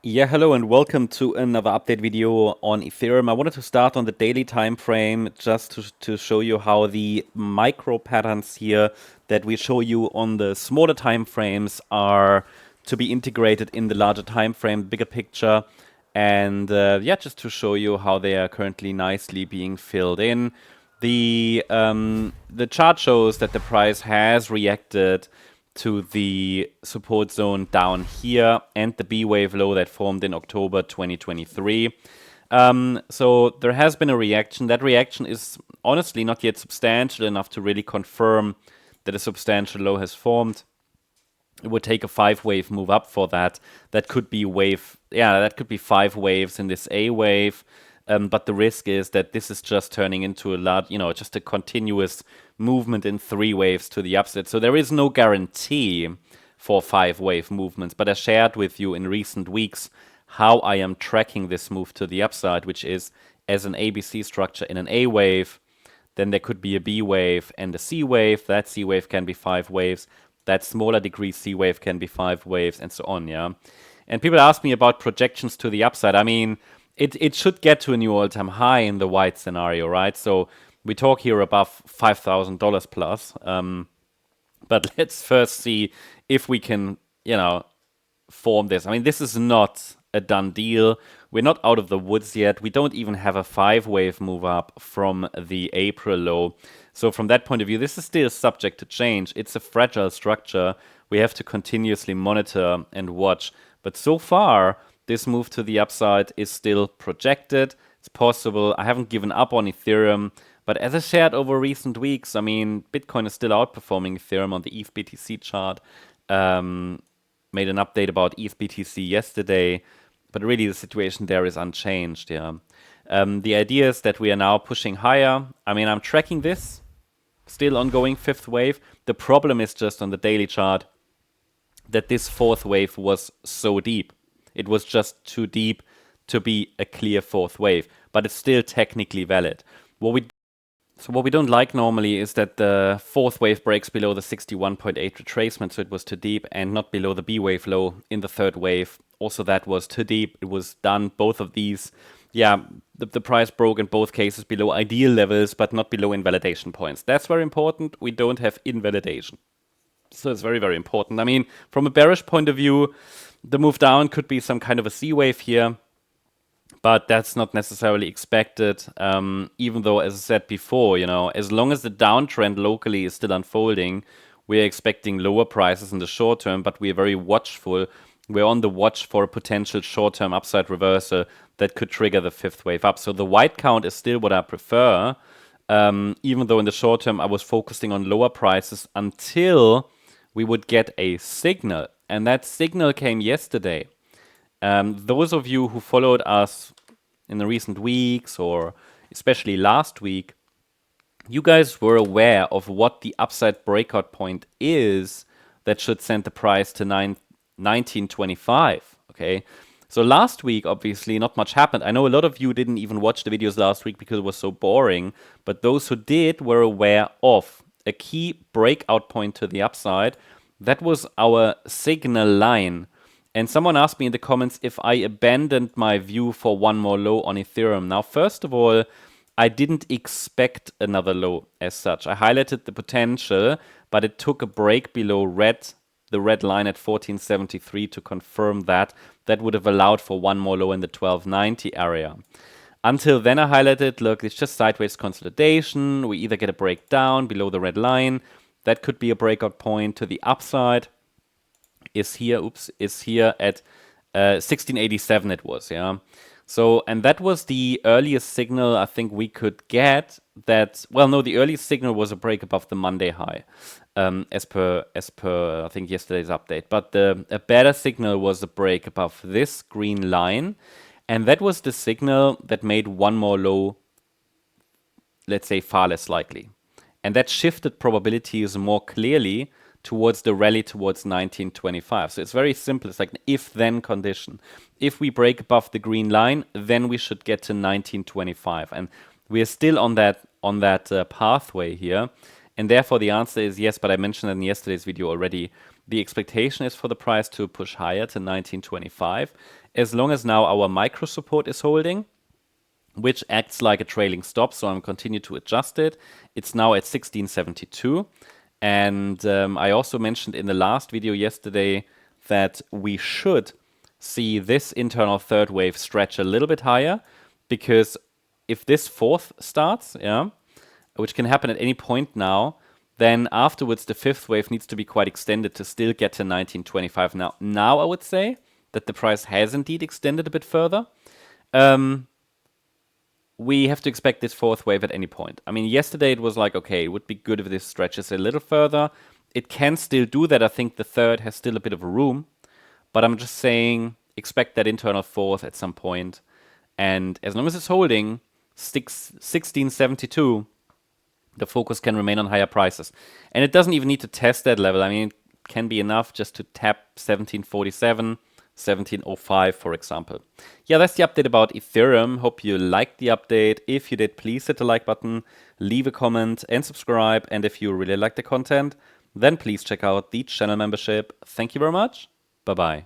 Yeah, hello and welcome to another update video on Ethereum. I wanted to start on the daily time frame just to show you how the micro patterns here that we show you on the smaller time frames are to be integrated in the larger time frame, bigger picture. And yeah, just to show you how they are currently nicely being filled in. The chart shows that the price has reacted to the support zone down here and the B wave low that formed in October 2023. So there has been a reaction. That reaction is honestly not yet substantial enough to really confirm that a substantial low has formed. It would take a 5-wave move up for that. That could be that could be 5 waves in this A wave. But the risk is that this is just turning into a large, just a continuous movement in 3 waves to the upside. So there is no guarantee for 5-wave movements. But I shared with you in recent weeks how I am tracking this move to the upside, which is as an ABC structure in an A wave. Then there could be a B wave and a C wave. That C wave can be 5 waves. That smaller degree C wave can be 5 waves, and so on, yeah? And people ask me about projections to the upside. I mean, it should get to a new all-time high in the white scenario, right? So we talk here above $5,000 plus. But let's first see if we can, form this. I mean, this is not a done deal. We're not out of the woods yet. We don't even have a 5-wave move up from the April low. So from that point of view, this is still subject to change. It's a fragile structure. We have to continuously monitor and watch. But so far, this move to the upside is still projected. It's possible. I haven't given up on Ethereum. But as I shared over recent weeks, I mean, Bitcoin is still outperforming Ethereum on the ETH BTC chart. Made an update about ETH BTC yesterday, but really the situation there is unchanged. Yeah, the idea is that we are now pushing higher. I mean, I'm tracking this, still ongoing 5th wave. The problem is just on the daily chart that this 4th wave was so deep. It was just too deep to be a clear 4th wave, but it's still technically valid. What we don't like normally is that the 4th wave breaks below the 61.8 retracement, so it was too deep, and not below the B wave low in the 3rd wave. Also, that was too deep. It was done. Both of these, yeah, the price broke in both cases below ideal levels, but not below invalidation points. That's very important. We don't have invalidation. So it's very, very important. I mean, from a bearish point of view, the move down could be some kind of a C wave here. But that's not necessarily expected, even though, as I said before, as long as the downtrend locally is still unfolding, we're expecting lower prices in the short term, but we're very watchful. We're on the watch for a potential short-term upside reversal that could trigger the 5th wave up. So the white count is still what I prefer, even though in the short term I was focusing on lower prices until we would get a signal. And that signal came yesterday. Those of you who followed us in the recent weeks, or especially last week, you guys were aware of what the upside breakout point is that should send the price to 1925, okay? So last week, obviously, not much happened. I know a lot of you didn't even watch the videos last week because it was so boring, but those who did were aware of a key breakout point to the upside. That was our signal line. And someone asked me in the comments if I abandoned my view for one more low on Ethereum. Now, first of all, I didn't expect another low as such. I highlighted the potential, but it took a break below the red line at 1473 to confirm that. That would have allowed for one more low in the 1290 area. Until then, I highlighted, look, it's just sideways consolidation. We either get a breakdown below the red line. That could be a breakout point to the upside. Is here at 1687 it was, yeah. So, and that was the earliest signal I think we could get that, well, no, the earliest signal was a break above the Monday high, as per I think yesterday's update. But a better signal was a break above this green line, and that was the signal that made one more low, let's say, far less likely. And that shifted probabilities more clearly towards the rally towards 1925. So it's very simple. It's like an if-then condition. If we break above the green line, then we should get to 1925. And we are still on that pathway here. And therefore the answer is yes, but I mentioned in yesterday's video already. the expectation is for the price to push higher to 1925, as long as now our micro support is holding, which acts like a trailing stop, so I'm continue to adjust it. It's now at 1672. And I also mentioned in the last video yesterday that we should see this internal third wave stretch a little bit higher, because if this fourth starts, yeah, which can happen at any point now, then afterwards the fifth wave needs to be quite extended to still get to 1925. Now I would say that the price has indeed extended a bit further. We have to expect this fourth wave at any point. I mean, yesterday it was like, okay, it would be good if this stretches a little further. It can still do that. I think the third has still a bit of room, but I'm just saying expect that internal fourth at some point. And as long as it's holding 1672, the focus can remain on higher prices. And it doesn't even need to test that level. I mean, it can be enough just to tap 1747, 1705, for example. Yeah, that's the update about Ethereum. Hope you liked the update. If you did, please hit the like button, leave a comment, and subscribe. And if you really like the content, then please check out the channel membership. Thank you very much. Bye-bye.